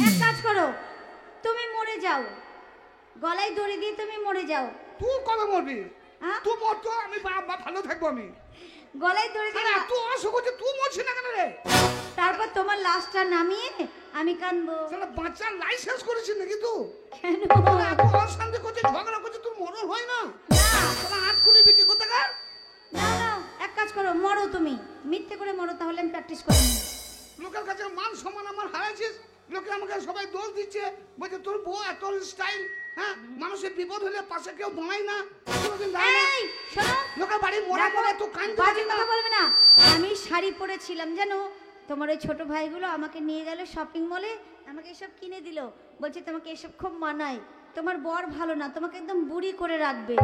এক কাজ করো, তুমি মরে যাও, গলায় দড়ি দিয়ে তুমি মরে যাও। তুই কবে মরবি? হ্যাঁ? তুই মর তো আমি ভালো থাকবো। আমি গলায় দড়ি দিয়ে তুই অসুখ হচ্ছে, তুই মরছিস না কেন রে? তারপর তোমার লাশটা নামিয়ে আমি কাঁদবো। শালা বাচ্চার লাইসেন্স করেছিস নাকি তুই? কেন? এত অশান্তি করছিস, ঝগড়া করছিস, তোর মরণ হয় না? শালা হাত করে বিক্রি করতে গা। না না, এক কাজ করো, মরো তুমি, মিথ্যে করে মরো, তাহলে আমি প্র্যাকটিস করে নিই। লোকের কাছে মান সম্মান আমার হারাইছিস। লোকে আমাকে সবাই দোষ দিচ্ছে, বলছে তোর বউ এত স্টাইল। হ্যাঁ, মানুষের বিপদ হলে পাশে কেউ দাঁড়ায় না, কোনোদিন দাঁড়ায় না। এই শোনো, লোকের বাড়ি মরা করে তুই কাঁদতে বাজে পারিস না। কথা বলবে না। আমি শাড়ি পরেছিলাম জানো, তোমার ওই ছোট ভাইগুলো আমাকে নিয়ে গেল শপিং মলে, আমাকে এসব কিনে দিল, বলছে তোমাকে এসব খুব মানায়, তোমার বর ভালো না, তোমাকে একদম বুড়ি করে রাখবে,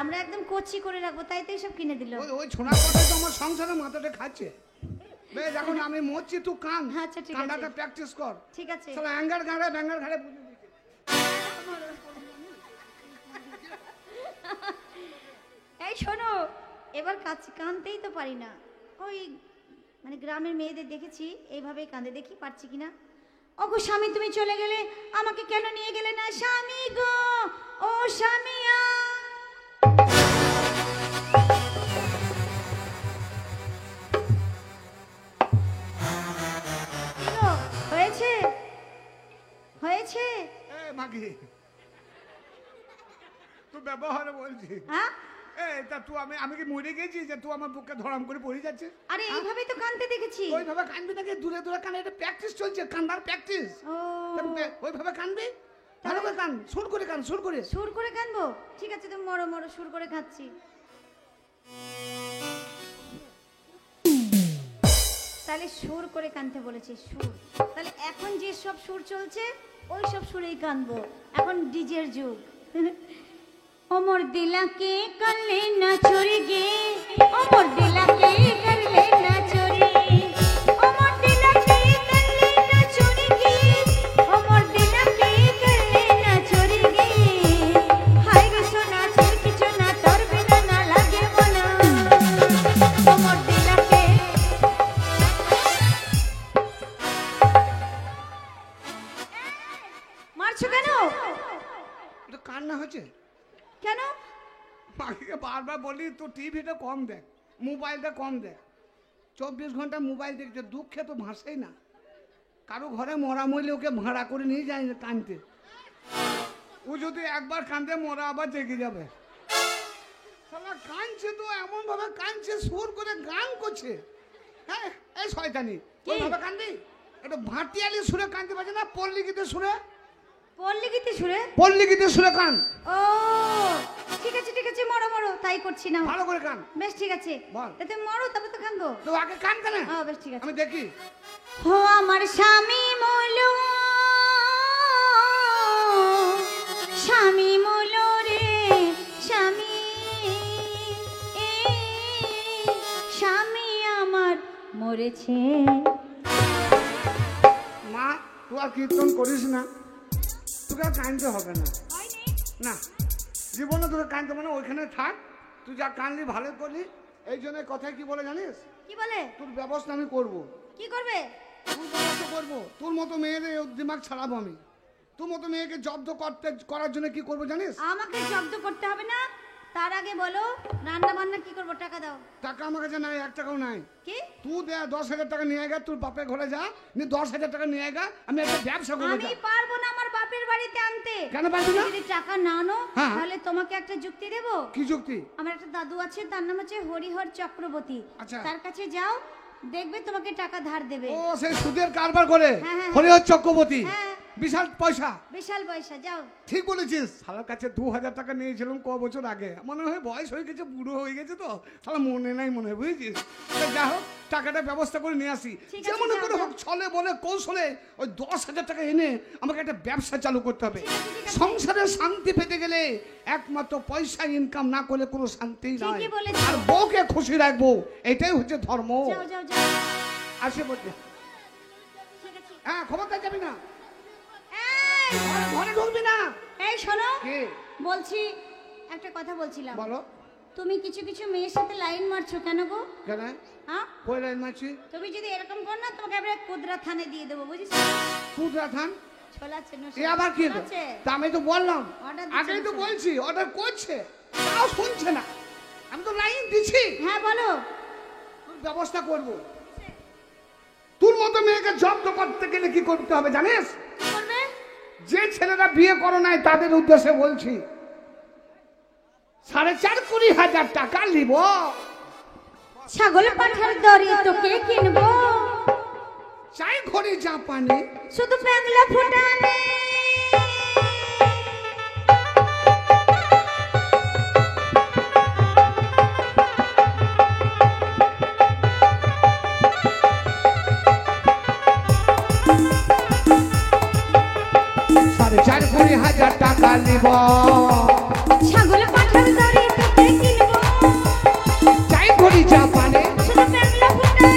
আমরা একদম কচি করে রাখবো, তাই তো এসব কিনে দিল। ওই ছোনার কথা তো আমার সংসারে মাথাটা খাচ্ছে। বেশ, এখন আমি মরছি, তুই কান। আচ্ছা, ঠিক আছে। কান্নাটা প্র্যাকটিস কর। ঠিক আছে। শালা অ্যাঙ্গার ঘাড়ে ব্যাঙ্গার ঘাড়ে বুঝে দিচ্ছে। এই শোনো, এবার কাঁদতেই তো পারি না, ওই মানে গ্রামের মেয়েদের দেখেছি এইভাবেই কাঁদে, দেখি পারছি কিনা। ওগো স্বামী তুমি চলে গেলে, আমাকে কেন নিয়ে গেলে না স্বামী গো, ও স্বামীয়া। হয়েছে হয়েছে মাগি, তুই ব্যবহারে বলছি। হ্যাঁ, তা তুই আমি কি মরে গেছি যে তুই আমার বুকে ধরাম করে পড়ে যাচ্ছে? আরে এইভাবেই তো কাঁদতে দেখেছি। ওইভাবে কানবি নাকি? দূরে দূরে কানে, এটা প্র্যাকটিস চলছে, কান্নার প্র্যাকটিস। ও ওইভাবে কানবি, ভালো করে কান, সুর করে কান, সুর করে। সুর করে কাঁদবো? ঠিক আছে, তুমি মরো মরো, সুর করে কাঁদছি। তাহলে সুর করে কাঁদতে বলেছি, সুর। তাহলে এখন যে সব সুর চলছে ওই সব সুরেই কাঁদবো, এখন ডিজের যুগ। ওমর দিলাকে করলে না চুরি গে, ওমর দিলাকে করলে না চুরি, ওমর দিলাকে করলে না চুরি গে, ওমর দিলাকে করলে না চুরি গে, হায় রে সোনা তোর কিছু না, তোর বিনা না লাগে মনা, ওমর দিলাকে। মারছো কেন? এটা কান্না হচ্ছে কেন? মাকে বারবার বলি তো টিভিটা কম দেখ, মোবাইলটা কম দেখ। 24 ঘন্টা মোবাইল দেখছে, দুঃখে তো ভাসেই না। কারো ঘরে মরা মরলে ওকে ভাড়া করে নিয়ে যায় না কানতে। ও যদি একবার কান্দে, মরা আবার জেগে যাবে। শালা কাঁদছে তো, এমন ভাবে কাঁদছে, সুর করে গান করছে। হ্যাঁ, এই শয়তানি ওইভাবে কান্দি, এটা ভাটিয়ালি সুরে কানতে পারছে না, পল্লী গীতের সুরে। পল্লী গীতে সুরে? পল্লী গীতের সুরে কান। ও ঠিক আছে ঠিক আছে, মরো মরো, তাই করছি না। ভালো করে কান। বেশ ঠিক আছে, বল। তা তুমি মরো, তবে তো কাঁদবো। তো আগে কান কেন? হ্যাঁ বেশ ঠিক আছে। আমি দেখি। হো আমার স্বামী মলো, স্বামী মলো রে স্বামী, স্বামী আমার মরেছে। মা, তুই আর কীর্তন করিস না, তোকে আর কানতে হবে না। না, জীবনে তোকে কানতে হবে না, ওইখানে থাক। তুই যা কানলি ভালো করলি। এই জন্য কথায় কি বলে জানিস? কি বলে? তোর ব্যবস্থা আমি করবো। কি করবে? তোর ব্যবস্থা করবো। তোর মতো মেয়েদের দিমাগ ছাড়াবো আমি। তোর মতো মেয়েকে জব্দ করার জন্য কি করবো জানিস? আমাকে জব্দ করতে হবে না, তার আগে বলো রান্না বান্না কি করবো, টাকা দাও। টাকা আমার কাছে নাই, 1 টাকাও নাই। কি? তুই দে 10,000 টাকা নিয়ে গা, তোর বাপের ঘরে যা, নিয়ে 10,000 টাকা নিয়ে গা, আমি একটা ব্যবসা করবো। আমি পারবো না আমার বাপের বাড়িতে আনতে। কেন পারবি না? যদি টাকা না আনো হ্যাঁ। তাহলে তোমাকে একটা যুক্তি দেবো। কি যুক্তি? আমার একটা দাদু আছে, তার নাম হচ্ছে হরিহর চক্রবর্তী। আচ্ছা। তার কাছে যাও, দেখবে তোমাকে টাকা ধার দেবে। ও সেই সুদের কারবার করে হ্যাঁ, হ্যাঁ, হরিহর চক্রবর্তী। হ্যাঁ। বিশাল পয়সা। বিশাল পয়সা, যাও। ঠিক বলেছিস। শালার কাছে 2,000 টাকা নিয়েছিলাম ক বছর আগে, মনে হয় বয়স হয়ে গেছে, বুড়ো হয়ে গেছে তো শালা মনে নাই মনে হয়, বুঝেছিস? তা যা হোক, টাকাটা ব্যবস্থা করে নিয়ে আসি, ঠিক আছে, যেমন যাও, করে হোক, যাও। ছলে বলে কৌশলে ওই 10,000 টাকা এনে আমাকে একটা ব্যবসা চালু করতে হবে। ঠিক আছে, ঠিক আছে। সংসারে শান্তি পেতে গেলে একমাত্র পয়সা ইনকাম না করলে কোনো শান্তি নাই। ঠিকই বলেছো। আর বউকে খুশি রাখবো, এটাই হচ্ছে ধর্ম। যাও যাও যাও। আসে বলতে, ঠিক আছে। হ্যাঁ, খবরদার যাবি না, এই, ঘরে ঢুকবি না। এই শোনো, কে? বলছি একটা কথা বলছিলাম। বলো। তুমি কিছু কিছু মেয়ের সাথে লাইন মারছো কেন গো? কেন? হ্যাঁ কই লাইন মারছি? তুমি যদি এরকম কর না তোমাকে আমরা কুদরা থানে দিয়ে দেবো বুঝিস কুদরা থান ছোলাচ্ছে এ আবার কি হলো? তা আমি তো বললাম, Order দিচ্ছে আগেই তো না। বলছি অর্ডার করছে, তাও শুনছে না। আমি তো লাইন দিছি, হ্যাঁ বলো ব্যবস্থা করব। তোর মতো মেয়েকে জব্দ করতে গেলে কি করতে হবে জানিস? কি করবে যে ছেলেরা বিয়ে করো নাই তাদের উদ্দেশ্যে বলছি, 4.5 টাকা নিব। ছাগল পাঠার দড়ি তোকে কিনবো চাই ঘরে যা পানি, শুধু বাংলা ফুটানে হাজার টাকা নিব। ছাগল পাঠার দড়ি তোকে কিনবো চাই ঘরে যা পানি, শুধু বাংলা ফুটানে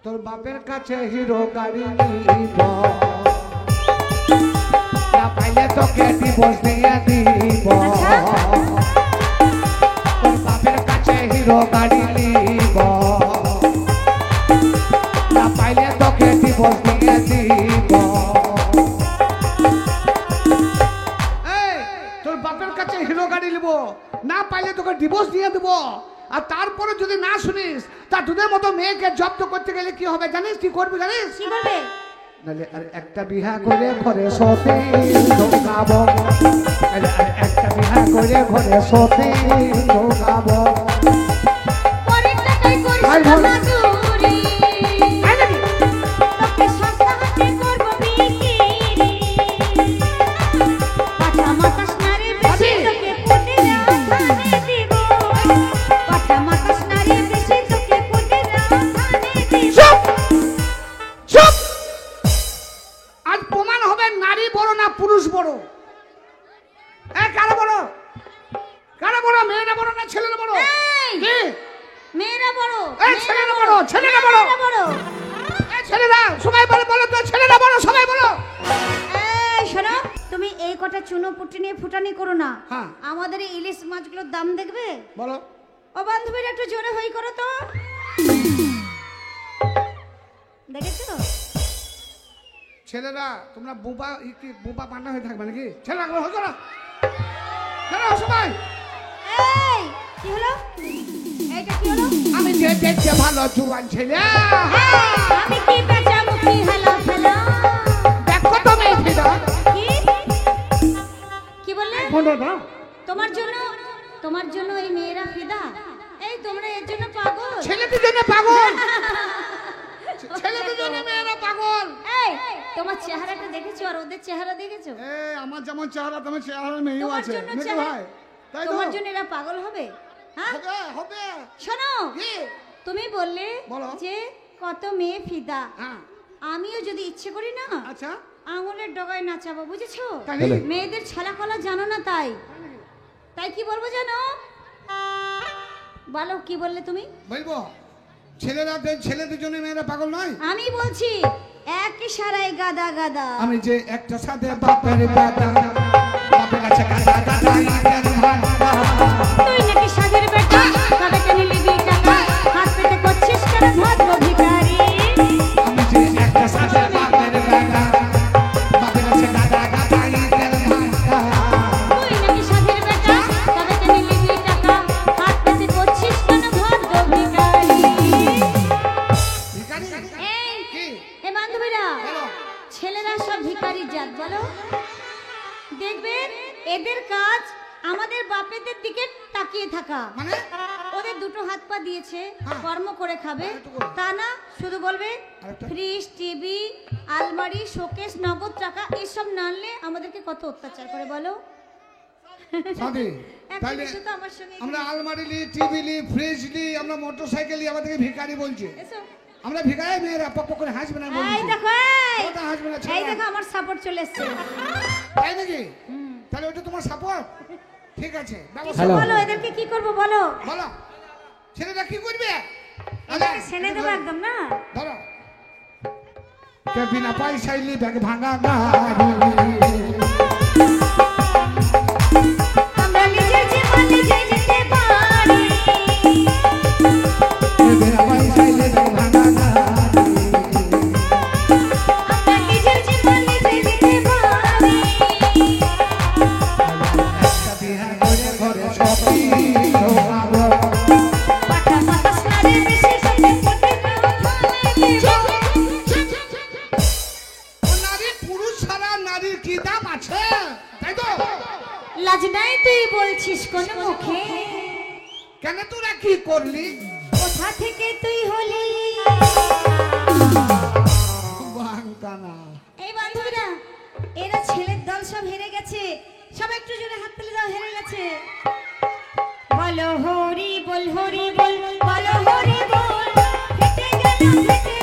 তোর বাপের কাছে হিরো গাড়ি নিব, না পাইলে তোকে ডিভোর্স দিয়ে দিব। তোর বাপের কাছে হিরো গাড়ি নিব, না পাইলে তোকে ডিভোর্স দিয়ে দিব। এই, তোর বাপের কাছে হিরো গাড়ি নিব, না পাইলে তোকে ডিভোর্স দিয়ে দেব। আর তারপরে যদি না শুনিস, তা তোদের মতো মেয়েকে জব্দ করতে গেলে কি হবে জানিস? কি করবি জানিস? কি করবে নালে আর একটা বিহা করে ঘরে সতে ঢোকাবো, নালে আর একটা বিহা করে ঘরে সতে ঢোকাবো। পরের টাকায় করিস আই না বল। মাদুরি আই নাকি? তোকে সস্তা হাতে করবো বিক্রি পাঠা মাতাস নারে বেশি তোকে পুদিনা থানে দিব পাঠা মাতাস নারে বেশি তোকে পুদিনা থানে দিব চুপ! চুপ! আজ প্রমাণ হবে নারী বড় না পুরুষ বড়। কারা বড়? কারা বড়? মেয়েরা বড় না ছেলেরা বড়? এই! কি? মেয়েরা বড় এই ছেলেরা বড়, ছেলেরা বড়। মেয়েরা বড় এই ছেলেরা সবাই বলো, বলো তো ছেলেরা বড়, সবাই বলো। এই শোনো তুমি এই কটা চুনো পুটি নিয়ে ফুটানি করো না হ্যাঁ। আমাদের এই ইলিশ মাছগুলোর দাম দেখবে বলো। ও বান্ধবীরা একটু জোরে হই করো তো দেখেছো ছেলেরা তোমরা বোবা কি বোবা পান্না হয়ে থাকবে নাকি? ছেলেরা হতো না, ছেলেরা সবাই। এই কি হলো এইটা কি হলো আমি যে দেখতে ভালো জুয়ান ছেলে, আমি কি বেচামুখী হ্যালো হ্যালো দেখো তুমি ফিদা কি কি বললে ফোনটা দাও। তোমার জন্য এই মেয়েরা ফিদা এই তোমরা এর জন্য পাগল ছেলেদের জন্য পাগল, ছেলেদের জন্য মেয়েরা পাগল। এই তোমার চেহারাটা দেখেছো আর ওদের চেহারা দেখেছো আমার যেমন চেহারা তোমার চেহারা মেয়েও তোমার আছে জন্য নাকি চেহারা- ভাই? তাই তো তোমার জন্য এরা পাগল হবে হ্যাঁ হবে হবে। শোনো কি? তুমি বললে বলো। যে কত মেয়ে ফিদা হ্যাঁ আমিও যদি ইচ্ছে করি না আচ্ছা আঙুলের ডগায় নাচাবো বুঝেছো তাই? মেয়েদের ছলা কলা জানো না তাই তাই কি বলবো জানো বলো কি বললে তুমি বলবো ছেলেদের জন্য মেয়েরা পাগল নয়। আমি বলছি এক ইশারায় গাদা গাদা আমি যে একটা সাথে বাপের দাদা, বাপের কাছে গাদা গাদা ঈদের ভান্ডা। তুই নাকি সাধের বেটা তবে কেন নিবি টাকা হাত পেতে করছিস কেন ভদ্র ভিখারি আমি যে একটা সাথে বাপের দাদা, বাপের কাছে গাদা গাদা ঈদের ভান্ডা। তুই নাকি সাধের বেটা তবে কেন নিবি টাকা হাত পেতে করছিস কেন ভদ্র ভিখারি ভিখারি? এই কি? এ বান্ধবীরা বলো। ছেলেরা সব ভিখারির জাত বলো দেখবেন এদের কাজ আমাদের বাপেদের দিকে তাকিয়ে থাকা মানে ওদের দুটো হাত পা দিয়েছে হ্যাঁ। কর্ম করে খাবে একটু করো। তা না শুধু বলবে আরেকটা। ফ্রিজ টিভি আলমারি শোকেস নগদ টাকা এসব না আনলে আমাদেরকে কত অত্যাচার করে বলো সাদি একটা তাহলে কিছু তো আমার সঙ্গে আমরা আলমারি লি, টিভি লি, ফ্রিজ লি, আমরা মোটরসাইকেল লি, আমাদেরকে ভিখারি বলছে। এসো আমরা ভিখারি মেয়েরা পক পক করে হাসবে না এই বলছি। দেখো এই। ওটা হাসবে না এই ছেলেরা। দেখো আমার সাপোর্ট চলে এসেছে তাই নাকি? তাহলে ওটা তোমার সাপোর্ট? ঠিক আছে ব্যবস্থা কিছু করো। বলো এদেরকে কি করব বলো বলো ছেলেরা কি করবে? এদেরকে সেনে দেবো একদম না ধরো কে বিনা পয়সায় লি ব্যাগ ভাঙা গাড়ি। আমরা নিজের জীবন নিজে যেতে পারি করলি? কোথা থেকে তুই হলি? বাঙ্কানা। এই বান্ধবীরা, এরা ছেলের দল সব হেরে গেছে। সব একটু জোরে হাত তুলে দাও, হেরে গেছে। বলো হরি বল, হরি বল, বলো হরি বল। ফেটে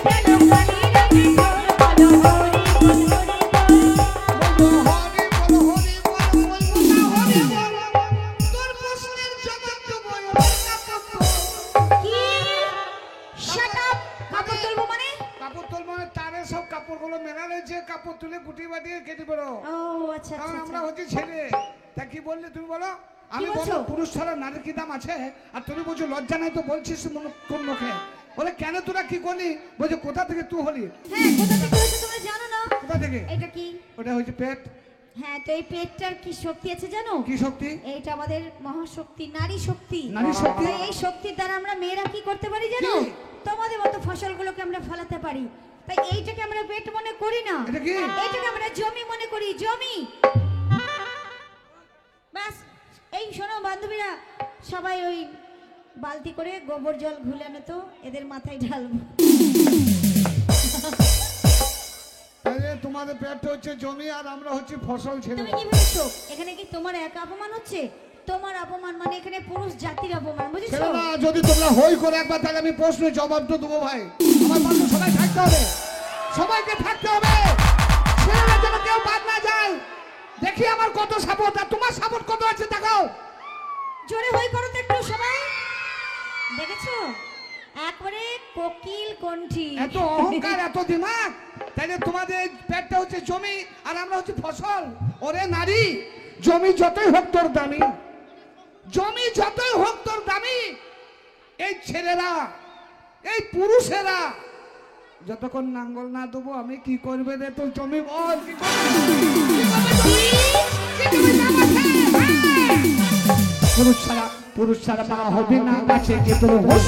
গেল কালির ভিতর। বলো হরি বল, হরি বল। হরি বল, হরি বল, বলবো না হরি বল। তোর প্রশ্নের জবাব দেবো এবার কাপড় তোল। কি? Shut up. কাপড় তুলবো মানে? কাপড় তোল মানে তারে সব কাপড়গুলো মেলা রয়েছে, কাপড় তুলে গুটি বাটিয়ে কেটে বেরো। ও আচ্ছা কারণ আচ্ছা আমরা আচ্ছা। হচ্ছে ছেলে। তা কি বললে তুমি বলো? আমি বলছো? বলো পুরুষ ছাড়া নারীর কি দাম আছে? আর তুমি বলছো লজ্জা নাই তো বলছিস কোন মুখে? বলে কেন তোরা কি করলি? বলছে কোথা থেকে তুই হলি? হ্যাঁ, কোথা থেকে হয়েছে তোমরা জানো না? কোথা থেকে? এটা কি? ওটা হচ্ছে পেট। হ্যাঁ, তো এই পেটটার কি শক্তি আছে জানো? কি শক্তি? এইটা আমাদের মহাশক্তি, নারী শক্তি। নারী শক্তি? তাই এই শক্তির দ্বারা আমরা মেয়েরা কি করতে পারি জানো? কি? তোমাদের মতো ফসলগুলোকে আমরা ফলাতে পারি। তাই এইটাকে আমরা পেট মনে করি না, এটা কি? এইটাকে আমরা জমি মনে করি, জমি। বাস। এই শোনো বান্ধবীরা, সবাই ওই বালতি করে গোবর জল ঘুলে আনো তো, এদের মাথায় ঢালবো। তাহলে তোমাদের পেটটা হচ্ছে জমি আর আমরা হচ্ছে ফসল ছেলে। তুমি কি ভেবেছো এখানে কি তোমার একা অপমান হচ্ছে? তোমার অপমান মানে এখানে পুরুষ জাতির অপমান, বুঝেছো? ছেলে না, যদি তোমরা হই করে একবার তাহলে আমি প্রশ্নের জবাব তো দেবো ভাই। আমার পাশে সবাই থাকতে হবে, সবাইকে থাকতে হবে। ছেলেরা যেন কেউ বাদ না যায়। দেখি আমার কত সাপোর্ট আর তোমার সাপোর্ট কত আছে দেখাও। জোরে হই করো তো একটু সবাই। দেখেছো একবারে কোকিল কণ্ঠী। এত অহংকার, এত দিমাগ। তাইলে তোমাদের পেটটা হচ্ছে জমি আর আমরা হচ্ছে ফসল। ওরে নারী, জমি যতই হোক তোর দামি, জমি যতই হোক তোর দামি, এই ছেলেরা, এই পুরুষেরা যতক্ষণ নাঙ্গল না দেবো আমি কি করবে রে তোর জমি? বল কি করবে? পুরুষ ছাড়া মা হবে না গাছে কে তোর হোস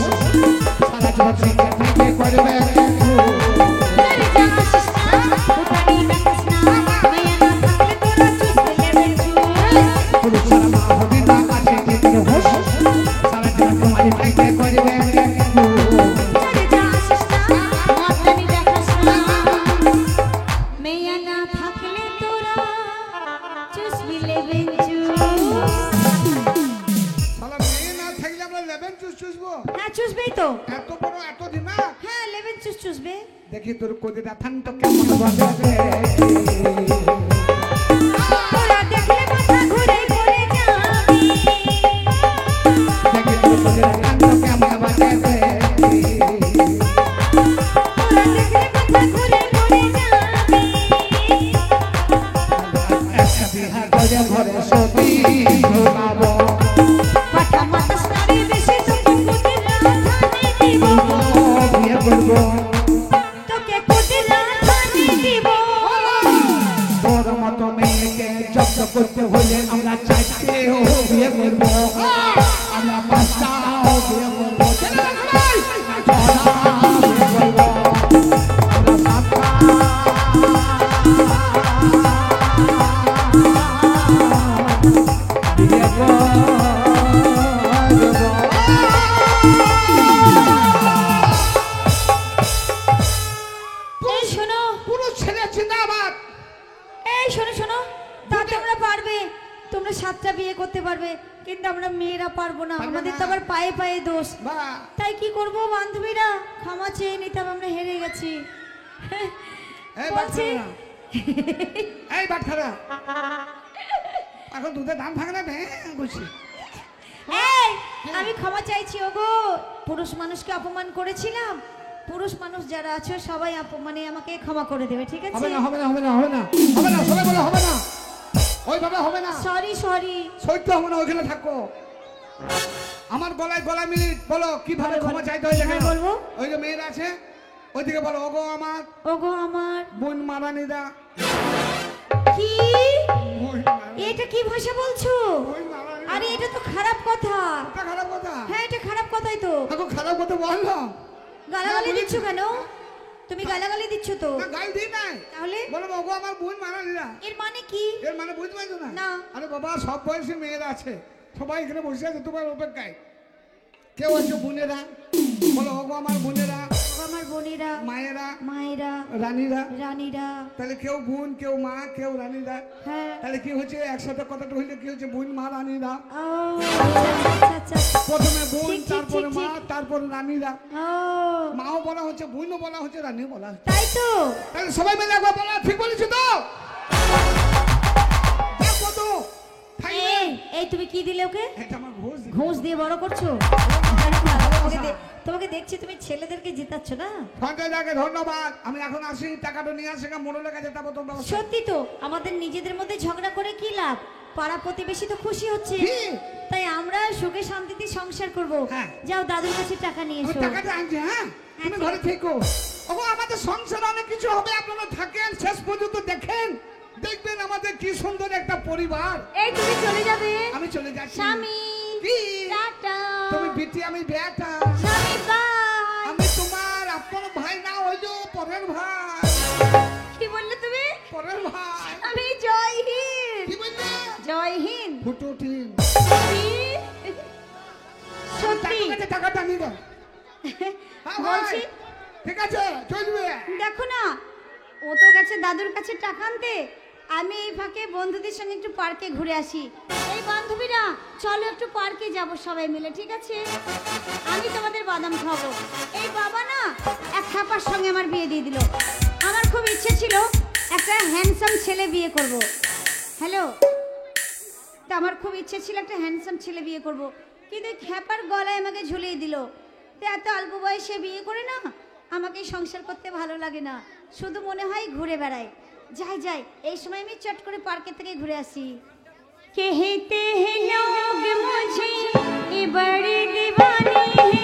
সারা জীবন থেকে থেকে করবে পুরুষ ছাড়া মা হবে না গাছে কে তোর হোস সারা জীবন তোমার থেকে করবে মেয়া না থাকলে তোরা চুষবি লেবেন চুষ। শালা মেয়ে না থাকলে আমরা লেবেন চুষ চুষবো? হ্যাঁ, চুষবেই তো। এত বড় এত দিমাগ। হ্যাঁ, লেবেন চুষ চুষবে। দেখি তোর কোদিটা থান্ত কেমন বাজে তোরা দেখলে মাথা ঘুরে পড়ে যাবি। দেখি তোর কোদিটা থান্ত কেমন বাজে তোরা দেখলে মাথা ঘুরে পড়ে যাবি। একটা বিহা করে ঘরে সতী ঢোকাবো পাঠা মাথা সারি বেশি তোকে কুটিরা ধানে দিব। বিয়ে করবো তোকে কুটিরা ধানে দিব। তোর মতো মেয়েকে জব্দ করতে হলে আমরা চাইতেও বিয়ে করবো, আমরা পাঁচটাও বিয়ে করবো, ছেলেরা সবাই না ছটা বিয়ে করবো, আমরা সাতটা বিয়ে করবো। এই শোনো, পুরুষ ছেলে জিন্দাবাদ। এই শোনো শোনো, তা তোমরা পারবে, তোমরা 7টা বিয়ে করতে পারবে, কিন্তু আমরা মেয়েরা পারবো না। পারবে আমাদের না। তো আবার পায়ে পায়ে দোষ। বাবা তাই কি করব বান্ধবীরা, ক্ষমা চেয়ে নিতাম, আমরা হেরে গেছি। এই বলছি বাটখারা, এই বাটখারা, এখন দুধের দাম থাকে না বুঝছি। এই আমি ক্ষমা চাইছি ওগো, পুরুষ মানুষকে অপমান করেছিলাম। পুরুষ মানুষ যারা আছে সবাই মানে আমাকে ক্ষমা করে দেবে, ঠিক আছে? হবে না হবে না হবে না হবে না হবে না, সবাই বলে হবে না, ওইভাবে হবে না, সরি সরি। সহ্য হবে না, ওইখানে থাকো। আমার গলায় গলা মিনিট বলো কিভাবে বলো, ক্ষমা বলো। চাইতে হয় দেখে হ্যাঁ, বলবো। ওই যে মেয়েরা আছে ওইদিকে বলো, ওগো আমার ওগো আমার বোন মারানিদা। কি? বোন মারানি- এটা কি ভাষা বলছো? বোন মারানিদা। আরে এটা তো খারাপ কথা। এটা খারাপ কথা? হ্যাঁ, এটা খারাপ কথাই তো। এখন খারাপ কথা বললো গালাগালি না, দিচ্ছ কেন? তুমি গালাগালি দিচ্ছ তো। না, গাল দিই নাই, তাহলে বলো ওগো আমার বোন মারানিদা। এর মানে কি? এর মানে বুঝতে পারছো না? না। আরে বাবা, সব বয়সী মেয়েরা আছে, সবাই এখানে বসে আছে তোমার অপেক্ষায়। কেউ আছে বোনেরা, বলো ওগো আমার বোনেরা, ও আমার বোনেরা, মায়েরা, মায়েরা, রানীরা। রানীরা। তাহলে কেউ বোন, কেউ মা, কেউ রানীরা। হ্যাঁ। তাহলে কি হচ্ছে, একসাথে কথাটা হইলে কি হচ্ছে, বোন মা রানীরা। ও আচ্ছা আচ্ছা। প্রথমে বোন, ঠিক, ঠিক, তারপরে ঠিক, মা, ঠিক। তারপরে রানীরা। ও মাও বলা হচ্ছে, বোনও বলা হচ্ছে, রানীও বলা হচ্ছে। তাই তো। তাহলে সবাই মিলে একবার বলা, ঠিক বলেছি তো? দেখো তো, থাকবে। এই তুমি কি দিলে ওকে? এটা আমার ঘোষ দিল। ঘুষ দিয়ে বড় করছো? তোমাকে দেখছি তুমি ছেলেদেরকে জিতাচ্ছ না। সঞ্জয়দাকে ধন্যবাদ। আমি এখন আসি, টাকাটা নিয়ে আসি, মোড়লের কাছে যাবো তো ব্যবস্থা। সত্যি তো, আমাদের নিজেদের মধ্যে ঝগড়া করে কি লাভ? পাড়া প্রতিবেশী তো খুশি হচ্ছে, কি? তাই আমরা সুখে শান্তিতে সংসার করব। হ্যাঁ। যাও দাদুর কাছে টাকা নিয়ে আমি এসো। টাকাটা আনছি, হ্যাঁ? তুমি ঠিক ঘরে আছে। থেকো। ওগো আমাদের সংসারে অনেক কিছু হবে, আপনারা থাকেন শেষ পর্যন্ত দেখেন, দেখবেন আমাদের কি সুন্দর একটা পরিবার। এই তুমি চলে যাবে? আমি চলে যাচ্ছি। স্বামী কি? টাটা। তুমি বিটি, আমি বেটা। স্বামী বাই। আমি তোমার আপন ভাই না, হইলো পরের ভাই। কি বললে তুমি? পরের ভাই। আমি জয় হিন্দ। কি বললে? জয় হিন্দ। ফুটো টিম। সত্যি টাকাটা নিয়ে দাও। হ্যাঁ ভাই। বলছি, ঠিক আছে, চলবে। দেখো না, ও তো গেছে দাদুর কাছে টাকা আনতে, আমি এই ফাঁকে বন্ধুদের সঙ্গে একটু পার্কে ঘুরে আসি। এই বান্ধবীরা চলো একটু পার্কে যাব সবাই মিলে, ঠিক আছে? আমি তোমাদের বাদাম খাবো। এই বাবা না এক খাপার সঙ্গে আমার বিয়ে দিয়ে দিল। আমার খুব ইচ্ছে ছিল একটা হ্যান্ডসাম ছেলে বিয়ে করব। হ্যালো, তা আমার খুব ইচ্ছে ছিল একটা হ্যান্ডসাম ছেলে বিয়ে করব, কিন্তু এই খ্যাপার গলায় আমাকে ঝুলিয়ে দিল। তো এত অল্প বয়সে বিয়ে করে না, আমাকে সংসার করতে ভালো লাগে না, শুধু মনে হয় ঘুরে বেড়াই। যাই যাই, এই সময় আমি চট করে পার্কের থেকে ঘুরে আসি। कहते हैं लोग मुझे ये बड़े दीवाने हैं।